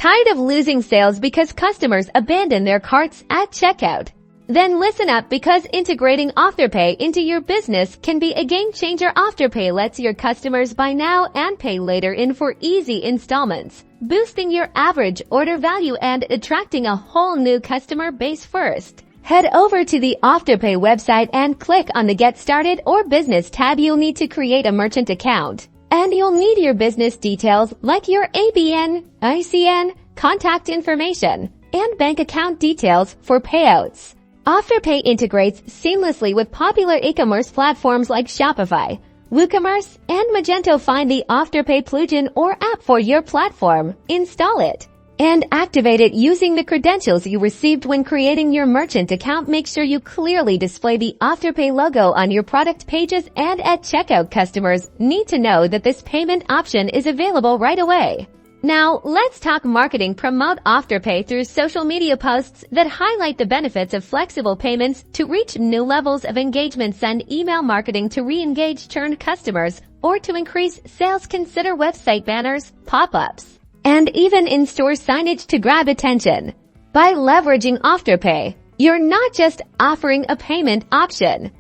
Tired of losing sales because customers abandon their carts at checkout? Then listen up, because integrating Afterpay into your business can be a game changer. Afterpay lets your customers buy now and pay later in 4 easy installments, boosting your average order value and attracting a whole new customer base. First, head over to the Afterpay website and click on the Get Started or Business tab. You'll need to create a merchant account, and you'll need your business details like your ABN, ICN, contact information, and bank account details for payouts. Afterpay integrates seamlessly with popular e-commerce platforms like Shopify, WooCommerce, and Magento. Find the Afterpay plugin or app for your platform, install it, and activate it using the credentials you received when creating your merchant account. Make sure you clearly display the Afterpay logo on your product pages and at checkout. Customers need to know that this payment option is available right away. Now, let's talk marketing. Promote Afterpay through social media posts that highlight the benefits of flexible payments to reach new levels of engagement. Send email marketing to re-engage churned customers or to increase sales. Consider website banners, pop-ups, and even in-store signage to grab attention. By leveraging Afterpay, you're not just offering a payment option,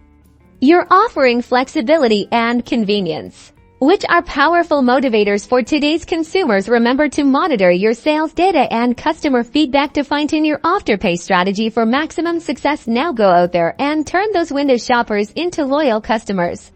you're offering flexibility and convenience, which are powerful motivators for today's consumers. Remember to monitor your sales data and customer feedback to fine-tune your Afterpay strategy for maximum success. Now go out there and turn those window shoppers into loyal customers.